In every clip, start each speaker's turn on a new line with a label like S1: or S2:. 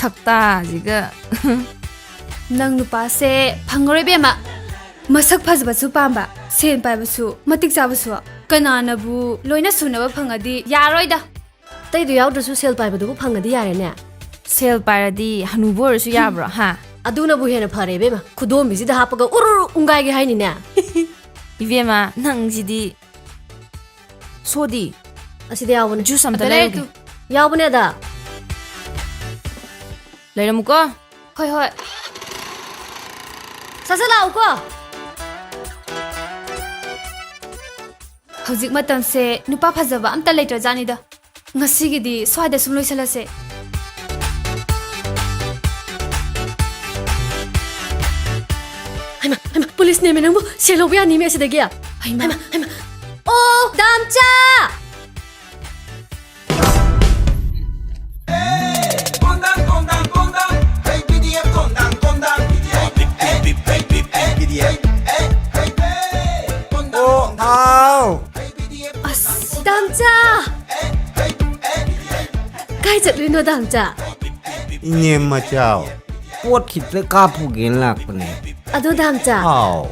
S1: ꯁꯛꯇꯥꯁꯤꯒ
S2: ꯅꯪ ꯅꯨꯄꯥꯁꯦ ꯐꯪꯉꯔꯣꯏ ꯕꯦꯝꯃ ꯃꯁꯛ ꯐꯖꯕꯁꯨ ꯄꯥꯝꯕ ꯁꯦꯟ ꯄꯥꯏꯕꯁꯨ ꯃꯇꯤꯛ ꯆꯥꯕꯁꯨ ꯀꯅꯥꯅꯕꯨ ꯂꯣꯏꯅ ꯁꯨꯅꯕ ꯐꯪꯉꯗꯤ ꯌꯥꯔꯣꯏꯗ
S3: ꯑꯇꯩꯗꯣ ꯌꯥꯎꯗ꯭ꯔꯁꯨ ꯁꯦꯜ ꯄꯥꯏꯕꯗꯨꯕꯨ ꯐꯪꯉꯗꯤ ꯌꯥꯔꯦꯅꯦ
S1: ꯁꯦꯜ ꯄꯥꯏꯔꯗꯤ ꯍꯅꯨꯕ ꯑꯣꯏꯔꯁꯨ ꯌꯥꯕ꯭ꯔꯣ ꯍꯥ
S3: ꯑꯗꯨꯅꯕꯨ ꯍꯦꯟꯅ ꯐꯔꯦ ꯏꯕꯦꯝꯃ ꯈꯨꯗꯣꯝꯕꯤꯁꯤꯗ ꯍꯥꯞꯄꯒ ꯎꯔꯨꯔꯨ ꯎꯪꯒꯥꯏꯒꯦ ꯍꯥꯏꯅꯤꯅꯦ
S1: 이베마 낭지디 소디
S3: ꯑꯁꯤꯗ ꯌꯥꯎꯕꯅꯦ
S1: 주스 아무튼
S2: ꯂꯩꯔꯦ
S1: 레이게
S3: ꯌꯥꯎꯕꯅꯦꯗ
S1: 레이라무꺼
S2: ꯍꯣꯏ ꯍꯣꯏ
S3: ꯁꯠ ꯁꯠ ꯂꯥꯛꯎꯀꯣ
S2: ꯍꯧꯖꯤꯛ ꯃꯇꯝꯁꯦ ꯅꯨꯄꯥ ꯐꯖꯕ ꯑꯝꯇ ꯂꯩꯇ꯭ꯔꯖꯥꯅꯤꯗ ꯉꯁꯤꯒꯤꯗꯤ ꯁ꯭ꯋꯥꯏꯗ ꯁꯨꯝ ꯂꯣꯏꯁꯜꯂꯁꯦ
S3: ꯍꯩꯃ ꯍꯩꯃ ꯄꯨꯂꯤꯁꯅꯦꯃꯦ ꯅꯪꯕꯨ ꯁꯦꯜ ꯂꯧꯕ ꯌꯥꯅꯤꯃꯦ ꯑꯁꯤꯗꯒꯤ ꯍꯩꯃ ꯍꯩꯃ ꯑꯣ ꯗꯥꯝꯆꯥ ꯑꯁ ꯗꯥꯝꯆꯥ ꯀꯥꯏ ꯆꯠꯂꯨꯏꯅꯣ ꯗꯥꯝꯆꯥ
S4: 이님 맞아요. 꽃 기대 까푸긴 락보네.
S3: ꯑꯗꯣ ꯗꯥꯝꯆꯥ
S4: 아우.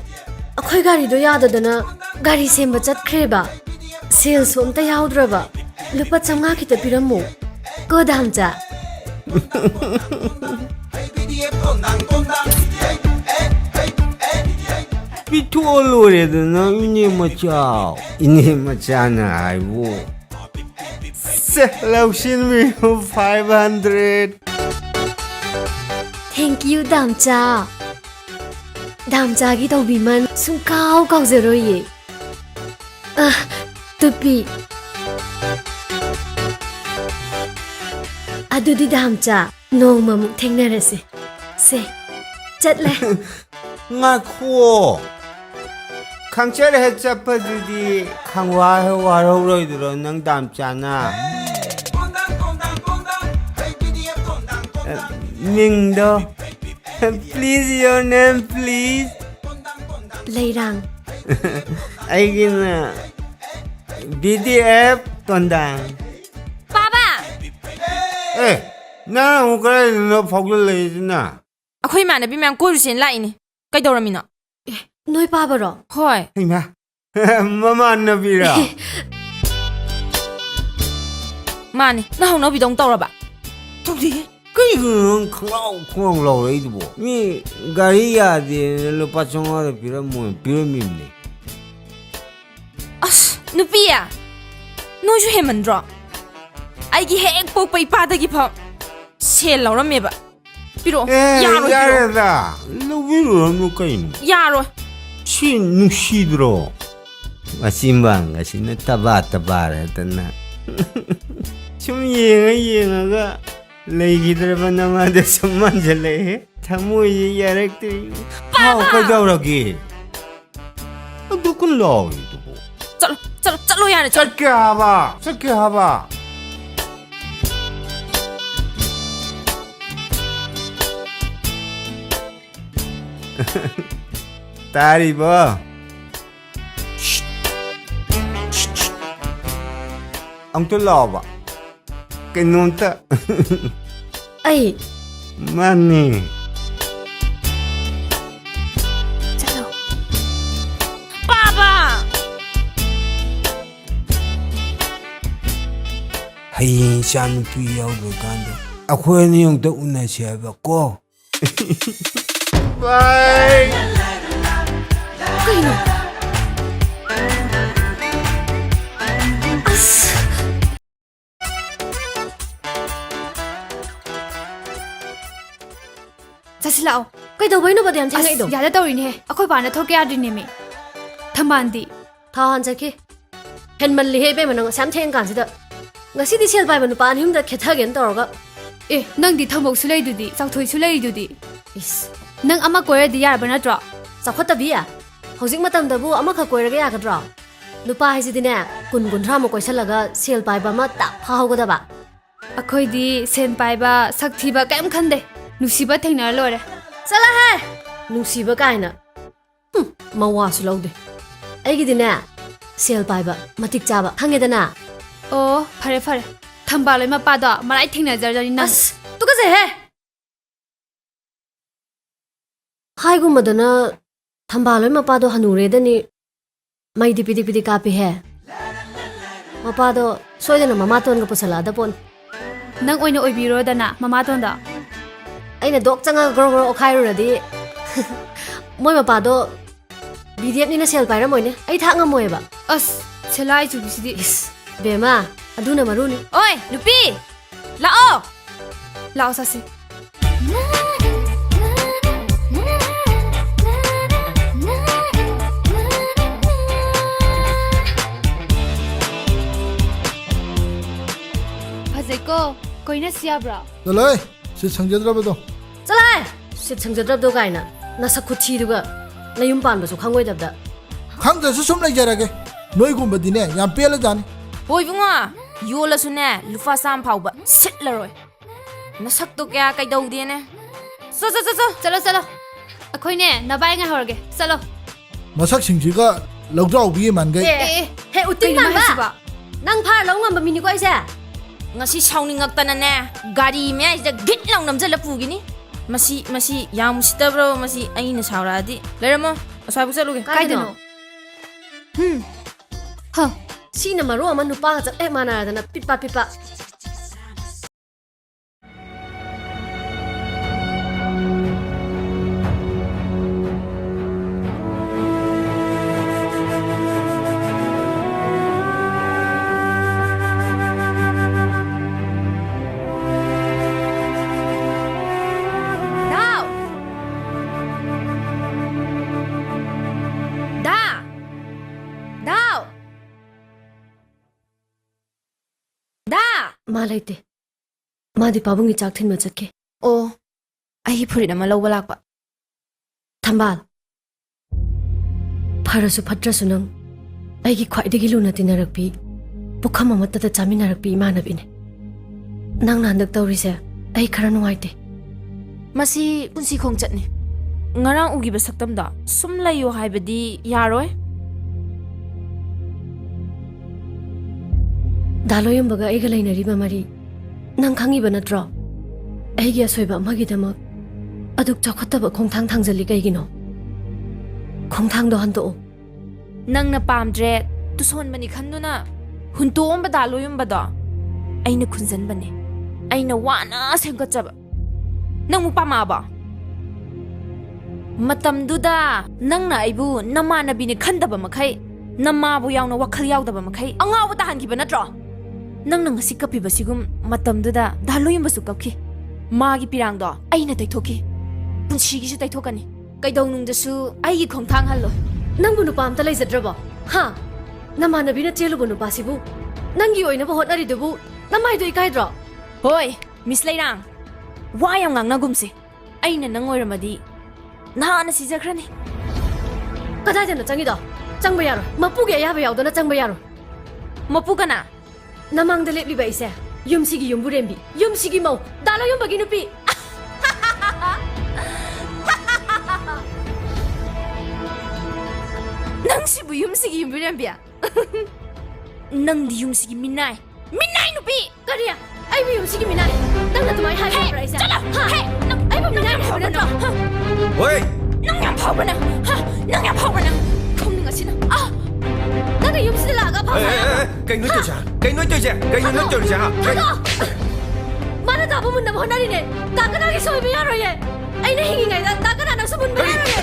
S3: ꯑꯩꯈꯣꯏ ꯒꯥꯔꯤꯗꯣ ꯌꯥꯗꯗꯅ ꯒꯥꯔꯤ ꯁꯦꯝꯕ ꯆꯠꯈ꯭ꯔꯦꯕ ꯁꯦꯜꯁꯨ ꯑꯝꯇ ꯌꯥꯎꯗ꯭ꯔꯕ ꯂꯨꯄꯥ 500 ꯈꯤꯇ ꯄꯤꯔꯝꯃꯨ ꯀꯣ ꯗꯥꯝꯆꯥ
S4: 비투올로레드나 이님 맞아요. 이님 맞잖아. 아이고. 셀럽신미 500.
S3: Thank you ꯗꯥꯝꯆꯥ ꯗꯥꯝꯆꯥꯒꯤ ꯇꯧꯕꯤꯃꯟ ꯁꯨꯡꯀꯥꯎ ꯀꯥꯎꯖꯔꯣꯏꯌꯦ ꯇꯨꯄꯤ ꯑꯗꯨꯗꯤ ꯗꯥꯝꯆꯥ ꯅꯣꯡꯃꯃꯨꯛ ꯊꯦꯡꯅꯔꯁꯦ ꯁꯦ ꯆꯠꯂꯦ
S4: 나코. 강철 해잡아주디 강화해 와로로이들어 능 담잖아. 닝도. Please your name please.
S3: ꯂꯩꯔꯥꯡ
S4: 아이기는 BDF 돈당.
S1: 빠바
S4: 에, 나는 그래 너 fog을 내지나.
S1: 아코이 마나비 명 꼬르신 라이니 까이도라미나
S3: ꯅꯣꯏ ꯄꯥꯕꯔꯣ
S1: 호이
S4: 이마, 마마 너비라.
S1: 마니 나 홍너비동 떠러봐
S4: 저기 그이거는 콩콩 라우레이도 뭐. 미 가리야디 루파 총아를 비라모 비라미네.
S1: 아스 누피야 노주 해만드라 아이기 핵 뽀뽀이 바닥이 퍽 셀러라메바 비로 야로
S4: 야래다. 너비로 누까인.
S1: 야로
S4: 친 누시드로. 마심방 가시네 타바타바라잖아. 좀 예가가 레이기들바 나마데 선만절래. 타모이 야렉들. 아, 그다우라기. 누군 라우이도 뭐.
S1: 짤로 야네
S4: 짧게 하봐. 짧게 하봐. 딸이 뭐? 엉뚱 나와봐. 깨놓다.
S3: ꯑꯩ
S4: 맞니?
S3: ꯆꯠꯂꯣ
S1: 빠바
S4: 하인 샤는 비야우도 간다. 아코에는 용도 운나시 해봤고. 바이.
S3: ꯀꯩꯅꯣ ꯑꯁ
S2: ꯆꯠꯁꯤ ꯂꯥꯛꯑꯣ
S3: ꯀꯩꯗꯧꯕꯩꯅꯣꯕ ꯌꯥꯝ
S2: ꯑꯁ
S3: ꯊꯦꯡꯉꯛꯏꯗꯣ
S2: ꯌꯥꯗ ꯇꯧꯔꯤꯅꯦꯍꯦ ꯑꯩꯈꯣꯏ ꯄꯥꯅ ꯊꯣꯛꯀꯦ ꯌꯥꯗ꯭ꯔꯤꯅꯦꯃꯤ ꯊꯝꯕꯥꯜꯗꯤ
S3: ꯊꯥꯎ ꯍꯥꯟꯖꯈꯤ ꯍꯦꯟꯃꯜꯂꯤꯍꯦ ꯏꯕꯦꯝꯃ ꯅꯪ ꯉꯁꯥꯏ ꯌꯥꯝ ꯊꯦꯡ ꯀꯥꯟꯁꯤꯗ ꯉꯁꯤꯗꯤ ꯁꯦꯜ ꯄꯥꯏꯕ ꯅꯨꯄꯥ ꯑꯅꯤ ꯑꯍꯨꯝꯗ ꯈꯦꯠꯊꯒꯦꯅ ꯇꯧꯔꯒ
S2: ꯑꯦ ꯅꯪꯗꯤ ꯊꯝꯕꯧꯁꯨ ꯂꯩꯗꯨꯗꯤ ꯆꯥꯎꯊꯣꯏꯁꯨ ꯂꯩꯔꯤꯗꯨꯗꯤ
S3: ꯏꯁ
S2: ꯅꯪ ꯑꯃ ꯀꯣꯏꯔꯗꯤ ꯌꯥꯔꯕ ꯅꯠꯇ꯭ꯔꯣ
S3: ꯆꯥꯎꯈꯠꯇꯕꯤ ꯍꯧꯖꯤꯛ ꯃꯇꯝꯗꯕꯨ ꯑꯃꯈꯛ ꯀꯣꯏꯔꯒ ꯌꯥꯒꯗ꯭ꯔꯣ ꯅꯨꯄꯥ ꯍꯥꯏꯁꯤꯗꯤꯅꯦ 20-30ꯃꯨꯛ ꯀꯣꯏꯁꯜꯂꯒ ꯁꯦꯜ ꯄꯥꯏꯕ ꯑꯃ ꯇꯥꯛ ꯐꯥꯍꯧꯒꯗꯕ
S2: ꯑꯩꯈꯣꯏꯗꯤ ꯁꯦꯟ ꯄꯥꯏꯕ ꯁꯛ ꯊꯤꯕ ꯀꯩꯝ ꯈꯟꯗꯦ ꯅꯨꯡꯁꯤꯕ ꯊꯦꯡꯅꯔ ꯂꯣꯏꯔꯦ
S3: ꯆꯠꯂꯍꯦ ꯅꯨꯡꯁꯤꯕ ꯀꯥꯏꯅ ꯃꯋꯥꯁꯨ ꯂꯧꯗꯦ ꯑꯩꯒꯤꯗꯤꯅꯦ ꯁꯦꯜ ꯄꯥꯏꯕ ꯃꯇꯤꯛ ꯆꯥꯕ ꯈꯪꯉꯦꯗꯅ
S2: ꯑꯣ ꯐꯔꯦ ꯐꯔꯦ ꯊꯝꯕꯥꯜ ꯂꯣꯏ ꯃꯄꯥꯗꯣ ꯃꯔꯥꯏ ꯊꯦꯡꯅꯖꯔꯖꯅꯤ ꯅꯪ
S3: ꯑꯁ ꯇꯨꯀꯠꯆꯩꯍꯦ ꯍꯥꯏꯒꯨꯝꯕꯗꯅ ꯊꯝꯕꯥꯜ ꯍꯣꯏ ꯃꯄꯥꯗꯣ ꯍꯅꯨꯔꯦꯗꯅꯤ ꯃꯩꯗꯤ ꯄꯤꯗꯤꯛ ꯄꯤꯗꯤꯛ ꯀꯥꯞꯄꯤꯍꯦ ꯃꯄꯥꯗꯣ ꯁꯣꯏꯗꯅ ꯃꯃꯥꯇꯣꯟꯒ ꯄꯨꯁꯜꯂꯛꯑꯗ ꯄꯣꯟ
S2: ꯅꯪ ꯑꯣꯏꯅ ꯑꯣꯏꯕꯤꯔꯣꯗꯅ ꯃꯃꯥꯇꯣꯟꯗꯣ
S3: ꯑꯩꯅ ꯗꯣꯛ ꯆꯪꯉꯒ ꯒ꯭ꯔꯣ ꯒ꯭ꯔꯣ ꯑꯣꯈꯥꯏꯔꯨꯔꯗꯤ ꯃꯣꯏ ꯃꯄꯥꯗꯣ BDFꯅꯤꯅ ꯁꯦꯜ ꯄꯥꯏꯔꯝꯃꯣꯏꯅꯦ ꯑꯩ ꯊꯥꯛ ꯉꯝꯃꯣꯏꯕ
S2: ꯑꯁ ꯁꯦꯂꯥꯏ ꯆꯨꯕꯤꯁꯤꯗꯤ
S3: ꯏꯁ ꯕꯦꯃꯥ ꯑꯗꯨꯅ ꯃꯔꯨꯅꯤ
S1: Oi, nupi! Lao!
S2: ꯂꯥꯛꯑꯣ ꯆꯠꯁꯤ ꯐꯖꯩꯀꯣ ꯀꯣꯏꯅꯁꯤ ꯌꯥꯕ꯭ꯔꯣ
S5: ꯆꯠꯂꯣꯏ ꯁꯤ ꯁꯪꯖꯗ꯭ꯔꯕꯗꯣ
S3: ꯆꯠꯂꯥꯏ ꯁꯤꯠ ꯁꯪꯖꯗ꯭ꯔꯕꯗꯣ ꯀꯥꯏꯅ ꯅꯁꯛ ꯈꯨꯊꯤꯗꯨꯒ ꯅꯌꯨꯝ ꯄꯥꯟꯕꯁꯨ ꯈꯪꯉꯣꯏꯗꯕꯗ
S5: ꯈꯪꯗ꯭ꯔꯁꯨ ꯁꯨꯝ ꯂꯩꯖꯔꯒꯦ ꯅꯣꯏꯒꯨꯝꯕꯗꯤꯅꯦ ꯌꯥꯝ ꯄꯦꯜꯂꯖꯥꯠꯅꯤ
S1: Oi, bunga! Yolasune, lufa sam phauba, sitlaroi. Nasakto kaya kay dawdine. So.
S2: ꯆꯠꯂꯣ ꯆꯠꯂꯣ ꯑꯩꯈꯣꯏꯅꯦ ꯅꯕꯥꯏ ꯉꯥꯏꯍꯧꯔꯒꯦ ꯆꯠꯂꯣ
S5: ꯃꯁꯛꯁꯤꯡꯁꯤꯒ ꯂꯧꯗ꯭ꯔꯥꯎꯕꯤ ꯃꯥꯟꯈꯩ
S3: ꯍꯦ ꯎꯠꯇꯤꯡ
S2: ꯀꯩꯅꯣ ꯍꯥꯏꯁꯤꯕꯣ?
S3: ꯃꯥꯟꯕ ꯅꯪ ꯐꯥꯔ ꯂꯧ ꯉꯝꯕ ꯃꯤꯅꯤꯀꯣ ꯑꯩꯁꯦ
S1: Ngasi sauningaktanane, gari meyasida git lang namjala pugini. Masi yam sitabro masi aina sauradi. Leramo, asai busaluge.
S2: ꯀꯥꯏꯗꯅꯣ ꯍ
S3: ꯁꯤꯅ ꯃꯔꯨ ꯑꯃ ꯅꯨꯄꯥꯒ ꯆꯞ ꯍꯦꯛ ꯃꯥꯟꯅꯔꯗꯅ ꯄꯤꯠꯄ
S1: Dao! Dao!
S3: ꯃꯥ ꯂꯩꯇꯦ ꯃꯥꯗꯤ ꯄꯥꯕꯨꯡꯒꯤ ꯆꯥꯛ ꯊꯤꯟꯕ ꯆꯠꯈꯤ
S1: Oh, ai furit ama lawba lakpa.
S3: ꯊꯝꯕꯥꯜ ꯐꯔꯁꯨ ꯐꯠꯇ꯭ꯔꯁꯨ ꯅꯪ ꯑꯩꯒꯤ ꯈ꯭ꯋꯥꯏꯗꯒꯤ ꯂꯨꯅ ꯇꯤꯟꯅꯔꯛꯄꯤ ꯄꯨꯈꯝ ꯑꯃꯠꯇꯗ ꯆꯥꯃꯤꯟꯅꯔꯛꯄꯤ ꯏꯃꯥꯟꯅꯕꯤꯅꯦ ꯅꯪꯅ ꯍꯟꯗꯛ ꯇꯧꯔꯤꯁꯦ ꯑꯩ ꯈꯔ ꯅꯨꯡꯉꯥꯏꯇꯦ
S1: Masi punsi khongchatni. Ngarang ugiba saktamda sum layo haibadi yaroi.
S3: ꯗꯥꯂꯣꯌꯝꯕꯒ ꯑꯩꯒ ꯂꯩꯅꯔꯤꯕ ꯃꯔꯤ ꯅꯪ ꯈꯪꯉꯤꯕ ꯅꯠꯇ꯭ꯔꯣ ꯑꯩꯒꯤ ꯑꯁꯣꯏꯕ ꯑꯃꯒꯤꯗꯃꯛ ꯑꯗꯨꯛ ꯆꯥꯎꯈꯠꯇꯕ ꯈꯣꯡꯊꯥꯡ ꯊꯥꯡꯖꯜꯂꯤ ꯀꯩꯒꯤꯅꯣ ꯈꯣꯡꯊꯥꯡꯗꯣ ꯍꯟꯗꯣꯛꯑꯣ
S1: Nangna pamdre tusonbani khanduna huntoomba daloyumbado. Aina khunjanbani. Aina wana semgachaba. Nangmu pamaba. Matamduda nangna aibu namanabini khandaba makhai namabu yauna wakhal yaudaba makhai angawa tahankiba natro. Nangna ngasi kapibasigum matamduda daloyumbasu kapki. Magi pirangdo aina taithoki. Punsigisu taithokani. Kaidonungdasu aigi khongthang hallo.
S3: ꯅꯪꯕꯨ ꯅꯨꯄꯥ ꯑꯝꯇ ꯂꯩꯖꯗ꯭ꯔꯕꯣ ꯍꯥ ꯅꯃꯥꯟꯅꯕꯤꯅ ꯆꯦꯜꯂꯨꯕ ꯅꯨꯄꯥꯁꯤꯕꯨ ꯅꯪꯒꯤ ꯑꯣꯏꯅꯕ ꯍꯣꯠꯅꯔꯤꯗꯨꯕꯨ ꯅꯃꯥꯏꯗꯣ ꯏꯀꯥꯏꯗ꯭ꯔꯣ
S1: Hoy, Miss Lairang. Why ang ngangnagumsi? Aina nang oiramadi. Nahana sijakhrani.
S3: ꯀꯗꯥꯏꯗꯅꯣ ꯆꯪꯉꯤꯗꯣ ꯆꯪꯕ ꯌꯥꯔꯣꯏ ꯃꯄꯨꯒꯤ ꯑꯌꯥꯕ ꯌꯥꯎꯗꯅ ꯆꯪꯕ ꯌꯥꯔꯣꯏ
S1: Mapukana.
S3: ꯅꯃꯥꯡꯗ ꯂꯦꯞꯂꯤꯕ ꯑꯩꯁꯦ ꯌꯨꯝꯁꯤꯒꯤ ꯌꯨꯝꯕꯨꯔꯦꯝꯕꯤ ꯌꯨꯝꯁꯤꯒꯤ ꯃꯧ ꯗꯥꯂꯣꯌꯨꯝꯕꯒꯤ ꯅꯨꯄꯤ
S1: Nang sibu yumsigi yumbirambia. Nang di yumsigi minay. Minay nupi!
S3: ꯀꯔꯤ ꯑꯩꯕꯨ ꯌꯨꯝꯁꯤꯒꯤ ꯃꯤꯅꯥꯏ ꯅꯪꯅ ꯑꯗꯨꯃꯥꯏꯅ ꯍꯥꯏꯕ꯭ꯔꯥ ꯑꯩꯁꯦ
S1: Hey! Nang
S3: ꯑꯩꯕꯨ ꯃꯤꯅꯥꯏ ꯍꯥꯏꯕ ꯅꯠꯇ꯭ꯔꯣ
S6: Oi!
S1: Nang yam phawbana. Nang yam phawbana. Khomning asina.
S3: ꯅꯪꯅ ꯌꯨꯝꯁꯤꯗ ꯂꯥꯛꯑꯒ ꯐꯥꯎ
S6: Kay nuôi tôi chả? Kay nuôi tôi chả? Kay nuôi tôi chả?
S3: ꯃꯥꯅ ꯇꯥꯕ ꯃꯨꯟꯅꯕ ꯍꯣꯠꯅꯔꯤꯅꯦ ꯇꯥꯀꯅꯥꯒꯤ ꯁꯣꯏꯕ ꯌꯥꯔꯣꯏꯌꯦ ꯑꯩꯅ ꯍꯤꯡꯉꯤꯉꯩꯗ ꯇꯥꯀꯅꯥꯅꯁꯨ ꯃꯨꯟꯕ ꯌꯥꯔꯣꯏꯌꯦ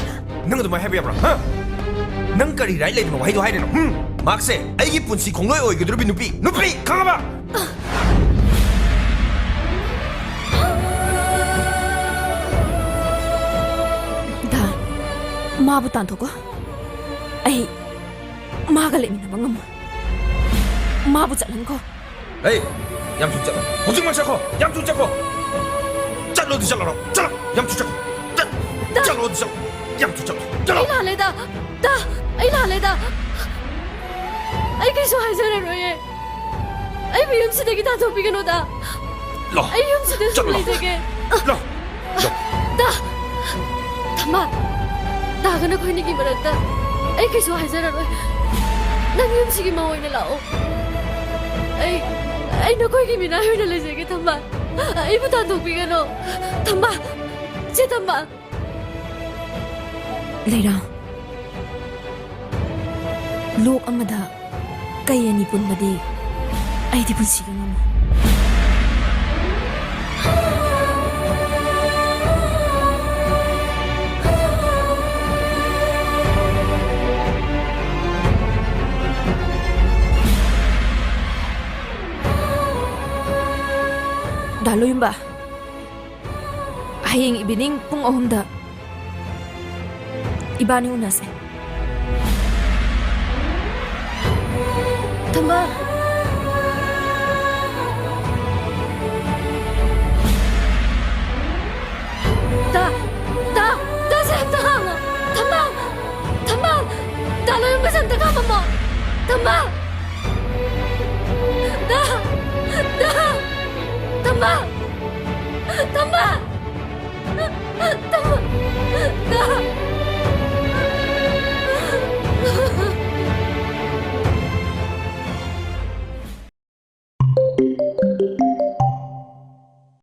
S6: Nang tụi mày hay bây giờ hả? Nang cái gì đấy lên mà hay đồ hay này nó. Mark sẽ, ai cái bún xì không nói ơi cái đứa bị nupi, khang ba.
S1: Da. Ma bu tan thoko. Ai. Ma ga lemina bangam. Ma bu chalan ko.
S6: Ê, yam chút chắc, không chừng mà chắc không, yam chút chắc không. Chắc luôn thì chắc rồi, chắc, yam chút chắc, chắc luôn thì chắc, yam chút chắc, chắc.
S3: ꯑꯩ ꯂꯥꯜꯂꯦꯗ ꯑꯩ ꯂꯥꯜꯂꯦꯗ ꯑꯩ ꯀꯩꯁꯨ ꯍꯥꯏꯖꯔꯔꯣꯏꯌꯦ ꯑꯩꯕꯨ ꯌꯨꯝꯁꯤꯗꯒꯤ ꯇꯥꯟꯊꯣꯛꯄꯤꯒꯅꯨꯗ
S6: Lo,
S3: ꯑꯩ ꯌꯨꯝꯁꯤꯗ ꯁꯨꯝ ꯂꯩꯖꯒꯦ
S6: lo, lo.
S3: ꯊꯝꯕꯥꯜ ꯇꯥꯒ ꯅꯈꯣꯏꯅꯤꯒꯤ ꯃꯔꯛꯇ ꯑꯩ ꯀꯩꯁꯨ ꯍꯥꯏꯖꯔꯔꯣꯏ ꯅꯪ ꯌꯨꯝꯁꯤꯒꯤ ꯃꯧ ꯑꯣꯏꯅ ꯂꯥꯛꯑꯣ ꯑꯩ ꯅꯈꯣꯏꯒꯤ ꯃꯤꯅꯥꯏ ꯑꯣꯏꯅ ꯂꯩꯖꯒꯦ ꯊꯝꯕꯥꯜ ꯑꯩꯕꯨ ꯇꯥꯟꯊꯣꯛꯄꯤꯒꯅꯨ ꯊꯝꯕꯥꯜ ꯆꯦ ꯊꯝꯕꯥꯜ
S1: Leirang. Lok amada kaya ni punbadi ay di punsigang mo. Dalo yun ba? Haying ibining pung ahumda. Iba ni unas eh.
S3: Tamba! Sir! Tama! Tamba! Tamba! Dalo yung basang tagama mo! Tamba! Tamba! Tamba!